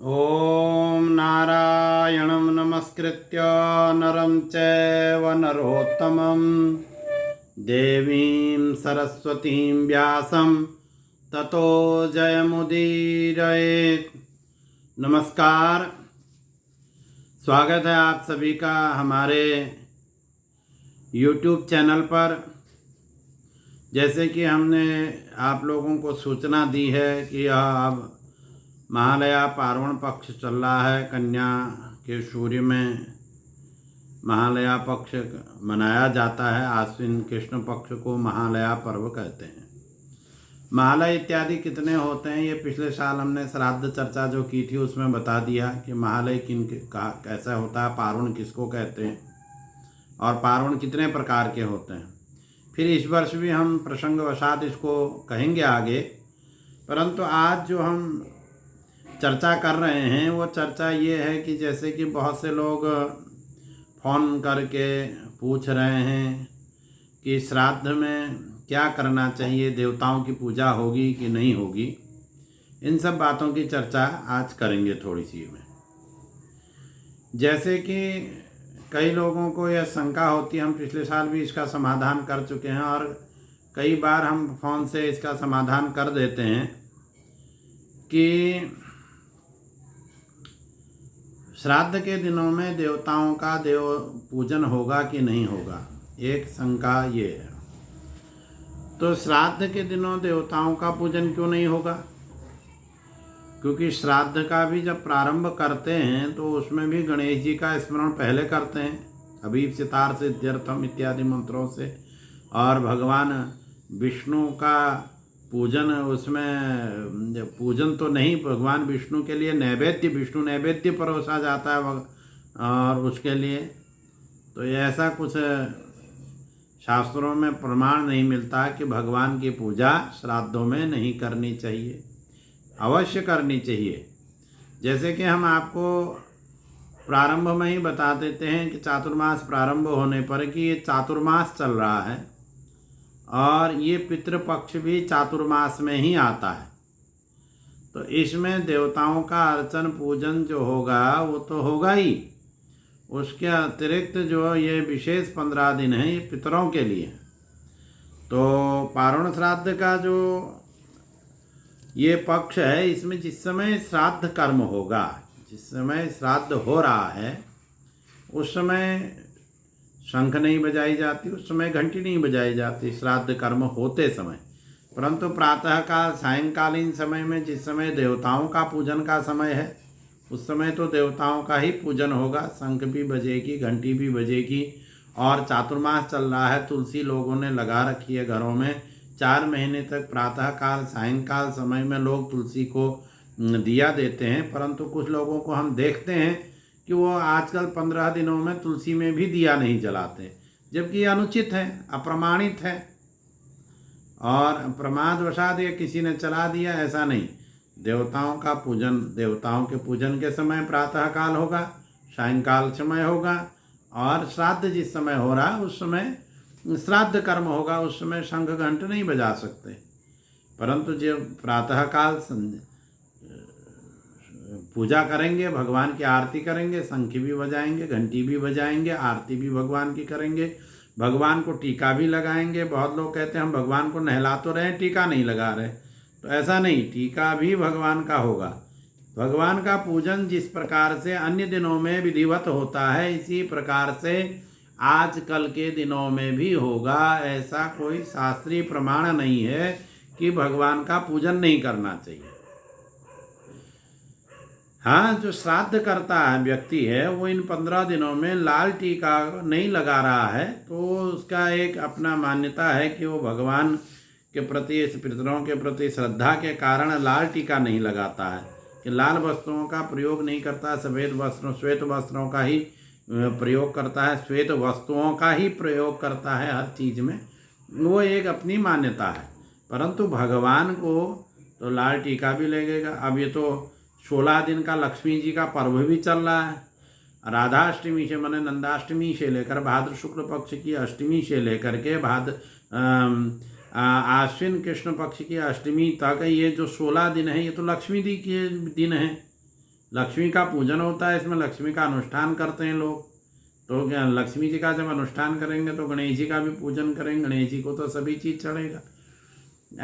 ॐ नारायणं नमस्कृत्य नरं चैव नरोत्तमं देवीं सरस्वतीं व्यासं ततो जयमुदीरयेत्। नमस्कार, स्वागत है आप सभी का हमारे YouTube चैनल पर। जैसे कि हमने आप लोगों को सूचना दी है कि अब महालया पार्वण पक्ष चल रहा है। कन्या के सूर्य में महालया पक्ष मनाया जाता है। आश्विन कृष्ण पक्ष को महालया पर्व कहते हैं। महालय इत्यादि कितने होते हैं ये पिछले साल हमने श्राद्ध चर्चा जो की थी उसमें बता दिया कि महालय किन का कैसा होता है, पार्वण किसको कहते हैं और पार्वण कितने प्रकार के होते हैं। फिर इस वर्ष भी हम प्रसंगवशात इसको कहेंगे आगे, परंतु आज जो हम चर्चा कर रहे हैं वो चर्चा ये है कि जैसे कि बहुत से लोग फ़ोन करके पूछ रहे हैं कि श्राद्ध में क्या करना चाहिए, देवताओं की पूजा होगी कि नहीं होगी। इन सब बातों की चर्चा आज करेंगे थोड़ी सी में। जैसे कि कई लोगों को यह शंका होती है, हम पिछले साल भी इसका समाधान कर चुके हैं और कई बार हम फ़ोन से इसका समाधान कर देते हैं कि श्राद्ध के दिनों में देवताओं का देव पूजन होगा कि नहीं होगा। एक शंका ये है। तो श्राद्ध के दिनों देवताओं का पूजन क्यों नहीं होगा? क्योंकि श्राद्ध का भी जब प्रारंभ करते हैं तो उसमें भी गणेश जी का स्मरण पहले करते हैं, अभीप सितार सिद्ध्यर्थम इत्यादि मंत्रों से, और भगवान विष्णु का पूजन, उसमें पूजन तो नहीं, भगवान विष्णु के लिए नैवेद्य, विष्णु नैवेद्य परोसा जाता है और उसके लिए तो ऐसा कुछ शास्त्रों में प्रमाण नहीं मिलता कि भगवान की पूजा श्राद्धों में नहीं करनी चाहिए। अवश्य करनी चाहिए। जैसे कि हम आपको प्रारंभ में ही बता देते हैं कि चातुर्मास प्रारंभ होने पर कि ये चातुर्मास चल रहा है और ये पितृपक्ष भी चातुर्मास में ही आता है। तो इसमें देवताओं का अर्चन पूजन जो होगा वो तो होगा ही। उसके अतिरिक्त जो ये विशेष 15 दिन हैं ये पितरों के लिए। तो पार्वण श्राद्ध का जो ये पक्ष है, इसमें जिस समय श्राद्ध कर्म होगा, जिस समय श्राद्ध हो रहा है उस समय शंख नहीं बजाई जाती, उस समय घंटी नहीं बजाई जाती श्राद्ध कर्म होते समय। परंतु प्रातःकाल सायंकालीन समय में जिस समय देवताओं का पूजन का समय है उस समय तो देवताओं का ही पूजन होगा। शंख भी बजेगी, घंटी भी बजेगी। और चातुर्मास चल रहा है, तुलसी लोगों ने लगा रखी है घरों में। 4 महीने तक प्रातःकाल सायंकाल समय में लोग तुलसी को दिया देते हैं। परंतु कुछ लोगों को हम देखते हैं कि वो आजकल 15 दिनों में तुलसी में भी दिया नहीं जलाते, जबकि ये अनुचित है, अप्रमाणित है और प्रमादवशात ये किसी ने चला दिया, ऐसा नहीं। देवताओं का पूजन, देवताओं के पूजन के समय प्रातःकाल होगा, सायंकाल समय होगा और श्राद्ध जिस समय हो रहा है उस समय श्राद्ध कर्म होगा। उस समय शंख घंट नहीं बजा सकते। परंतु जब प्रातःकाल पूजा करेंगे, भगवान की आरती करेंगे, शंख भी बजाएंगे, घंटी भी बजाएंगे, आरती भी भगवान की करेंगे, भगवान को टीका भी लगाएंगे। बहुत लोग कहते हैं हम भगवान को नहला तो रहे हैं, टीका नहीं लगा रहे, तो ऐसा नहीं, टीका भी भगवान का होगा। भगवान का पूजन जिस प्रकार से अन्य दिनों में विधिवत होता है इसी प्रकार से आजकल के दिनों में भी होगा। ऐसा कोई शास्त्रीय प्रमाण नहीं है कि भगवान का पूजन नहीं करना चाहिए। हाँ, जो श्राद्ध करता है व्यक्ति है वो इन 15 दिनों में लाल टीका नहीं लगा रहा है तो उसका एक अपना मान्यता है कि वो भगवान के प्रति, इस पितरों के प्रति श्रद्धा के कारण लाल टीका नहीं लगाता है, कि लाल वस्त्रों का प्रयोग नहीं करता, सफ़ेद वस्त्रों, श्वेत वस्त्रों का ही प्रयोग करता है, श्वेत वस्तुओं का ही प्रयोग करता है हर चीज़ में। वो एक अपनी मान्यता है। परंतु भगवान को तो लाल टीका भी लगेगा। अब ये तो 16 दिन का लक्ष्मी जी का पर्व भी चल रहा है। राधाष्टमी से, माने नंदाष्टमी से लेकर भाद्र शुक्ल पक्ष की अष्टमी से लेकर के आश्विन कृष्ण पक्ष की अष्टमी तक ये जो 16 दिन है ये तो लक्ष्मी जी के दिन हैं। लक्ष्मी का पूजन होता है, इसमें लक्ष्मी का अनुष्ठान करते हैं लोग। तो क्या लक्ष्मी जी का जब अनुष्ठान करेंगे तो गणेश जी का भी पूजन करेंगे, गणेश जी को तो सभी चीज़ चढ़ेगा।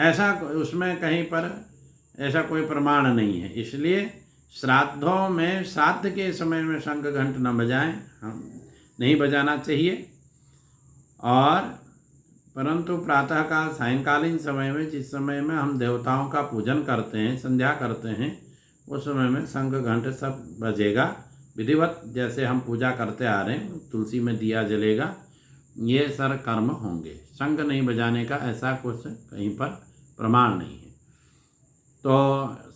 ऐसा उसमें कहीं पर ऐसा कोई प्रमाण नहीं है। इसलिए श्राद्धों में श्राद्ध के समय में शंख घंट न बजाएं, हम नहीं बजाना चाहिए। और परंतु प्रातःकाल सायंकालीन समय में, जिस समय में हम देवताओं का पूजन करते हैं, संध्या करते हैं, उस समय में शंख घंट सब बजेगा विधिवत, जैसे हम पूजा करते आ रहे हैं। तुलसी में दिया जलेगा, ये सारे कर्म होंगे। शंख नहीं बजाने का ऐसा कुछ कहीं पर प्रमाण नहीं है। तो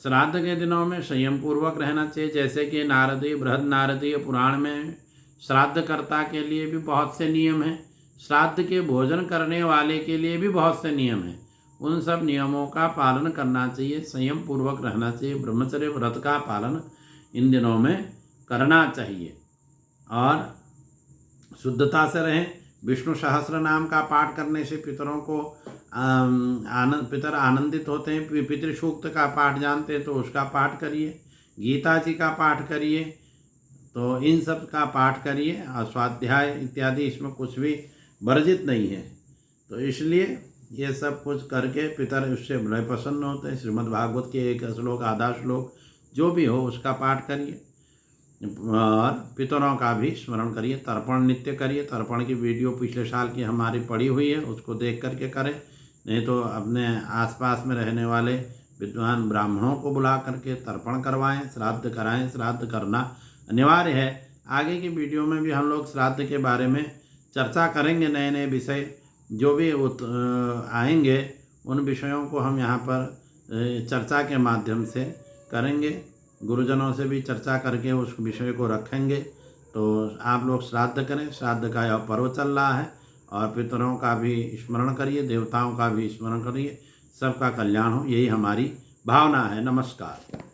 श्राद्ध के दिनों में संयम पूर्वक रहना चाहिए। जैसे कि नारदीय बृहद नारदीय पुराण में श्राद्धकर्ता के लिए भी बहुत से नियम हैं, श्राद्ध के भोजन करने वाले के लिए भी बहुत से नियम हैं। उन सब नियमों का पालन करना चाहिए, संयम पूर्वक रहना चाहिए। ब्रह्मचर्य व्रत का पालन इन दिनों में करना चाहिए और शुद्धता से रहें। विष्णु सहस्र नाम का पाठ करने से पितरों को पितर आनंदित होते हैं। पितृसूक्त का पाठ जानते हैं तो उसका पाठ करिए, गीता जी का पाठ करिए, तो इन सब का पाठ करिए। और स्वाध्याय इत्यादि इसमें कुछ भी वर्जित नहीं है। तो इसलिए ये सब कुछ करके पितर उससे बड़े प्रसन्न होते हैं। श्रीमद् भागवत के 1 श्लोक आधा श्लोक जो भी हो उसका पाठ करिए और पितरों का भी स्मरण करिए। तर्पण नित्य करिए। तर्पण की वीडियो पिछले साल की हमारी पड़ी हुई है, उसको देख करके करें। नहीं तो अपने आसपास में रहने वाले विद्वान ब्राह्मणों को बुला करके तर्पण करवाएं, श्राद्ध कराएं। श्राद्ध करना अनिवार्य है। आगे की वीडियो में भी हम लोग श्राद्ध के बारे में चर्चा करेंगे। नए नए विषय जो भी आएंगे उन विषयों को हम यहाँ पर चर्चा के माध्यम से करेंगे। गुरुजनों से भी चर्चा करके उस विषय को रखेंगे। तो आप लोग श्राद्ध करें। श्राद्ध का यह पर्व चल रहा है और पितरों का भी स्मरण करिए, देवताओं का भी स्मरण करिए। सबका कल्याण हो, यही हमारी भावना है। नमस्कार।